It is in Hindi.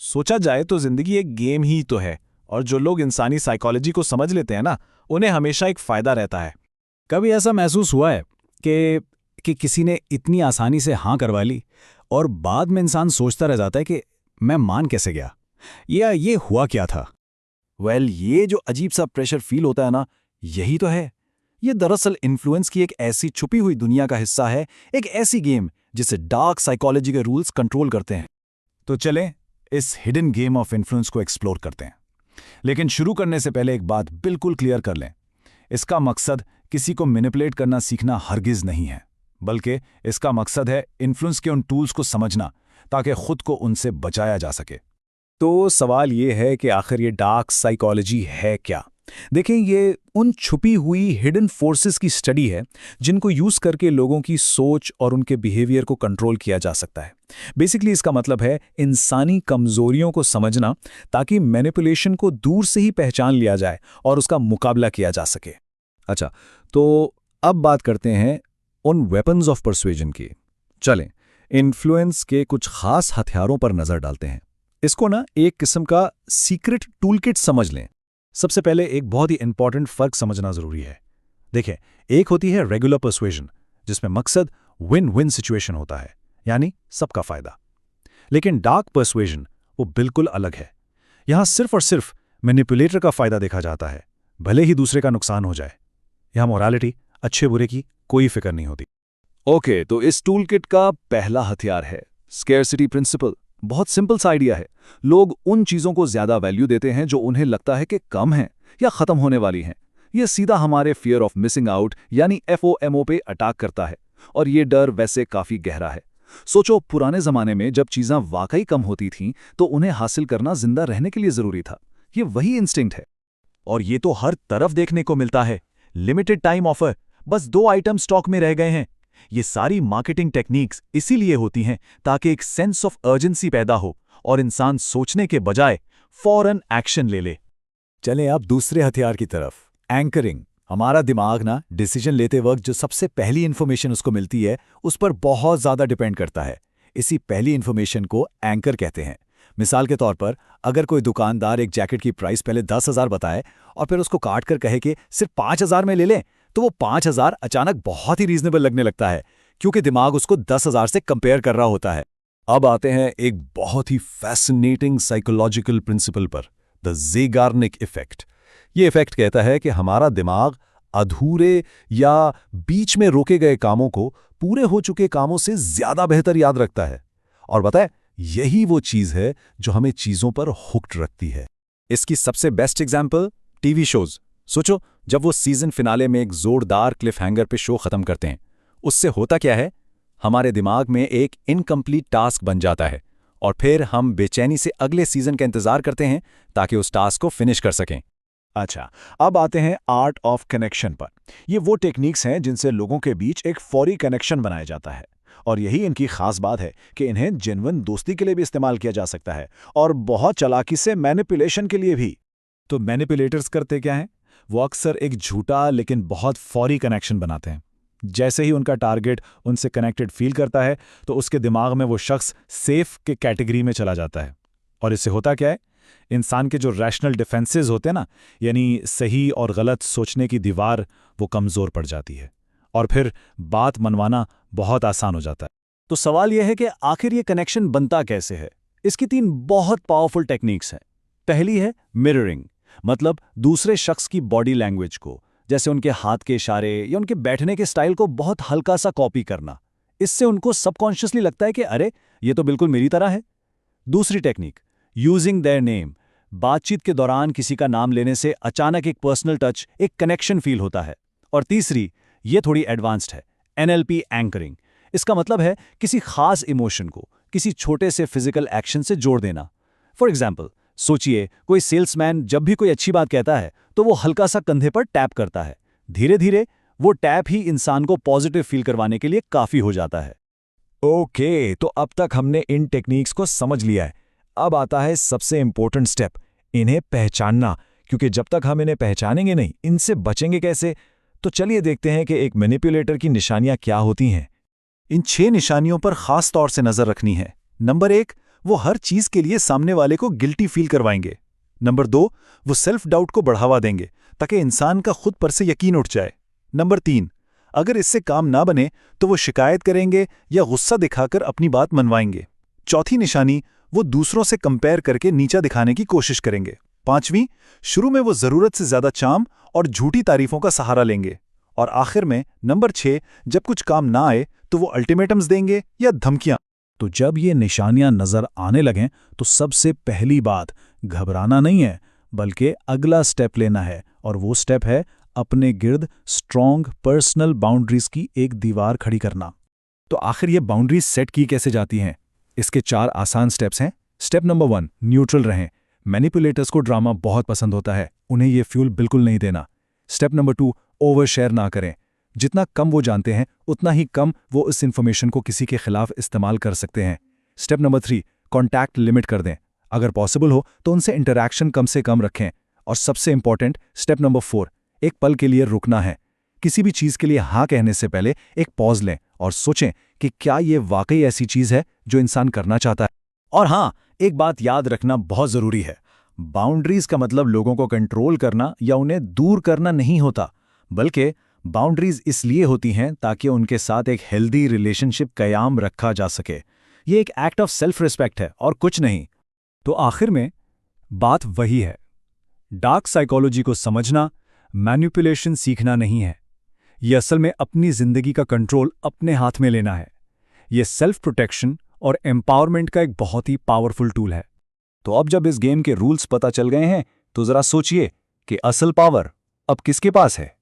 सोचा जाए तो जिंदगी एक गेम ही तो है, और जो लोग इंसानी साइकोलॉजी को समझ लेते हैं ना, उन्हें हमेशा एक फायदा रहता है। कभी ऐसा महसूस हुआ है कि किसी ने इतनी आसानी से हाँ करवा ली और बाद में इंसान सोचता रह जाता है कि मैं मान कैसे गया, या ये हुआ क्या था? ये जो अजीब सा प्रेशर फील होता है ना, यही तो है। ये दरअसल इन्फ्लुएंस की एक ऐसी छुपी हुई दुनिया का हिस्सा है, एक ऐसी गेम जिसे डार्क साइकोलॉजी के रूल्स कंट्रोल करते हैं। तो चलें इस हिडन गेम ऑफ इन्फ्लुएंस को एक्सप्लोर करते हैं। लेकिन शुरू करने से पहले एक बात बिल्कुल क्लियर कर लें, इसका मकसद किसी को मैनिपुलेट करना सीखना हरगिज नहीं है, बल्कि इसका मकसद है इन्फ्लुएंस के उन टूल्स को समझना ताकि खुद को उनसे बचाया जा सके। तो सवाल ये है कि आखिर ये डार्क साइकोलॉजी है क्या? देखें, ये उन छुपी हुई हिडन फोर्सेस की स्टडी है जिनको यूज करके लोगों की सोच और उनके बिहेवियर को कंट्रोल किया जा सकता है। बेसिकली इसका मतलब है इंसानी कमजोरियों को समझना ताकि मैनिपुलेशन को दूर से ही पहचान लिया जाए और उसका मुकाबला किया जा सके। अच्छा, तो अब बात करते हैं उन वेपन्स ऑफ परसुएजन की। चलें इन्फ्लुएंस के कुछ खास हथियारों पर नजर डालते हैं। इसको ना एक किस्म का सीक्रेट टूलकिट समझ लें। सबसे पहले एक बहुत ही इंपॉर्टेंट फर्क समझना जरूरी है। देखिए, एक होती है रेगुलर परसुएजन, जिसमें मकसद विन विन सिचुएशन होता है, यानी सबका फायदा। लेकिन डार्क परसुएजन वो बिल्कुल अलग है। यहां सिर्फ और सिर्फ मैनिपुलेटर का फायदा देखा जाता है, भले ही दूसरे का नुकसान हो जाए। यहां मोरालिटी, अच्छे बुरे की कोई फिक्र नहीं होती। ओके, तो इस टूलकिट का पहला हथियार है स्केर्सिटी प्रिंसिपल। बहुत सिंपल सा आइडिया है। लोग उन चीजों को ज्यादा वैल्यू देते हैं जो उन्हें लगता है कि कम हैं या खत्म होने वाली हैं। यह सीधा हमारे फियर ऑफ मिसिंग आउट यानी FOMO पे अटैक करता है, और ये डर वैसे काफी गहरा है। सोचो, पुराने जमाने में जब चीजें वाकई कम होती थीं तो उन्हें हासिल करना जिंदा रहने के लिए जरूरी था। ये वही इंस्टिंक्ट है, और ये तो हर तरफ देखने को मिलता है। लिमिटेड टाइम ऑफर, बस 2 आइटम स्टॉक में रह गए हैं। ये सारी मार्केटिंग टेक्निक्स इसीलिए होती हैं ताकि एक सेंस ऑफ अर्जेंसी पैदा हो और इंसान सोचने के बजाय फौरन एक्शन ले ले। चलें अब दूसरे हथियार की तरफ, एंकरिंग। हमारा दिमाग ना डिसीजन लेते वक्त जो सबसे पहली इन्फॉर्मेशन उसको मिलती है, उस पर बहुत ज़्यादा डिपेंड करता है। इसी पहली इन्फॉर्मेशन को एंकर कहते हैं। मिसाल के तौर पर, अगर कोई दुकानदार एक जैकेट की प्राइस पहले 10,000 बताए और फिर उसको काट कर कहे कि सिर्फ 5,000 में ले लें, तो वो 5,000 अचानक बहुत ही रीजनेबल लगने लगता है, क्योंकि दिमाग उसको 10,000 से कंपेयर कर रहा होता है। अब आते हैं एक बहुत ही फैसिनेटिंग साइकोलॉजिकल प्रिंसिपल पर, द ज़ेगार्निक इफेक्ट। ये इफेक्ट कहता है कि हमारा दिमाग अधूरे या बीच में रोके गए कामों को पूरे हो चुके कामों से ज्यादा बेहतर याद रखता है। और बताए, यही वो चीज है जो हमें चीजों पर हुक्ड रखती है। इसकी सबसे बेस्ट एग्जाम्पल टीवी शोज। सोचो, जब वो सीजन फिनाले में एक जोरदार क्लिफ हैंगर पे शो खत्म करते हैं, उससे होता क्या है? हमारे दिमाग में एक इनकम्प्लीट टास्क बन जाता है, और फिर हम बेचैनी से अगले सीजन का इंतजार करते हैं ताकि उस टास्क को फिनिश कर सकें। अच्छा, अब आते हैं आर्ट ऑफ कनेक्शन पर। ये वो टेक्निक्स हैं जिनसे लोगों के बीच एक फौरी कनेक्शन बनाया जाता है, और यही इनकी खास बात है कि इन्हें जेन्युइन दोस्ती के लिए भी इस्तेमाल किया जा सकता है, और बहुत चालाकी से मैनिपुलेशन के लिए भी। तो मैनिपुलेटर्स करते क्या हैं? वो अक्सर एक झूठा लेकिन बहुत फौरी कनेक्शन बनाते हैं। जैसे ही उनका टारगेट उनसे कनेक्टेड फील करता है, तो उसके दिमाग में वो शख्स सेफ के कैटेगरी में चला जाता है। और इससे होता क्या है? इंसान के जो रैशनल डिफेंसेस होते हैं ना, यानी सही और गलत सोचने की दीवार, वो कमज़ोर पड़ जाती है, और फिर बात मनवाना बहुत आसान हो जाता है। तो सवाल यह है कि आखिर ये कनेक्शन बनता कैसे है? इसकी 3 बहुत पावरफुल टेक्निक्स हैं। पहली है मिररिंग, मतलब दूसरे शख्स की बॉडी लैंग्वेज को, जैसे उनके हाथ के इशारे या उनके बैठने के स्टाइल को बहुत हल्का सा कॉपी करना। इससे उनको सबकॉन्शियसली लगता है कि अरे, ये तो बिल्कुल मेरी तरह है। दूसरी टेक्निक, यूजिंग देयर नेम। बातचीत के दौरान किसी का नाम लेने से अचानक एक पर्सनल टच, एक कनेक्शन फील होता है। और तीसरी, ये थोड़ी एडवांस्ड है, NLP एंकरिंग। इसका मतलब है किसी खास इमोशन को किसी छोटे से फिजिकल एक्शन से जोड़ देना। फॉर एग्जाम्पल, सोचिए, कोई सेल्समैन जब भी कोई अच्छी बात कहता है तो वो हल्का सा कंधे पर टैप करता है। धीरे धीरे वो टैप ही इंसान को पॉजिटिव फील करवाने के लिए काफी हो जाता है। ओके, तो अब तक हमने इन टेक्निक्स को समझ लिया है। अब आता है सबसे इंपॉर्टेंट स्टेप, इन्हें पहचानना, क्योंकि जब तक हम इन्हें पहचानेंगे नहीं, इनसे बचेंगे कैसे? तो चलिए देखते हैं कि एक मैनिपुलेटर की निशानियां क्या होती हैं। इन 6 निशानियों पर खास तौर से नजर रखनी है। नंबर 1, वो हर चीज के लिए सामने वाले को गिल्टी फील करवाएंगे। नंबर 2, वो सेल्फ डाउट को बढ़ावा देंगे ताकि इंसान का खुद पर से यकीन उठ जाए। नंबर 3, अगर इससे काम ना बने तो वो शिकायत करेंगे या गुस्सा दिखाकर अपनी बात मनवाएंगे। चौथी निशानी, वो दूसरों से कंपेयर करके नीचा दिखाने की कोशिश करेंगे। 5वीं, शुरू में वो जरूरत से ज्यादा चार्म और झूठी तारीफों का सहारा लेंगे। और आखिर में नंबर 6, जब कुछ काम ना आए तो वो अल्टीमेटम्स देंगे या धमकियां। तो जब ये निशानियां नजर आने लगें तो सबसे पहली बात घबराना नहीं है, बल्कि अगला स्टेप लेना है, और वो स्टेप है अपने गिर्द स्ट्रॉन्ग पर्सनल बाउंड्रीज की एक दीवार खड़ी करना। तो आखिर ये बाउंड्रीज सेट की कैसे जाती हैं? इसके 4 आसान स्टेप्स हैं। स्टेप नंबर 1, न्यूट्रल रहें। मैनिपुलेटर्स को ड्रामा बहुत पसंद होता है, उन्हें ये फ्यूल बिल्कुल नहीं देना। स्टेप नंबर 2, ओवर शेयर ना करें। जितना कम वो जानते हैं उतना ही कम वो इस इंफॉर्मेशन को किसी के खिलाफ इस्तेमाल कर सकते हैं। स्टेप नंबर 3, कॉन्टैक्ट लिमिट कर दें। अगर पॉसिबल हो तो उनसे इंटरैक्शन कम से कम रखें। और सबसे इंपॉर्टेंट स्टेप नंबर 4, एक पल के लिए रुकना है। किसी भी चीज़ के लिए हाँ कहने से पहले एक पॉज लें और सोचें कि क्या ये वाकई ऐसी चीज़ है जो इंसान करना चाहता है। और हाँ, एक बात याद रखना बहुत जरूरी है, बाउंड्रीज का मतलब लोगों को कंट्रोल करना या उन्हें दूर करना नहीं होता, बल्कि बाउंड्रीज इसलिए होती हैं ताकि उनके साथ एक हेल्दी रिलेशनशिप कायम रखा जा सके। ये एक एक्ट ऑफ सेल्फ रिस्पेक्ट है और कुछ नहीं। तो आखिर में बात वही है, डार्क साइकोलॉजी को समझना मैनिपुलेशन सीखना नहीं है, ये असल में अपनी जिंदगी का कंट्रोल अपने हाथ में लेना है। ये सेल्फ प्रोटेक्शन और एम्पावरमेंट का एक बहुत ही पावरफुल टूल है। तो अब जब इस गेम के रूल्स पता चल गए हैं तो जरा सोचिए कि असल पावर अब किसके पास है।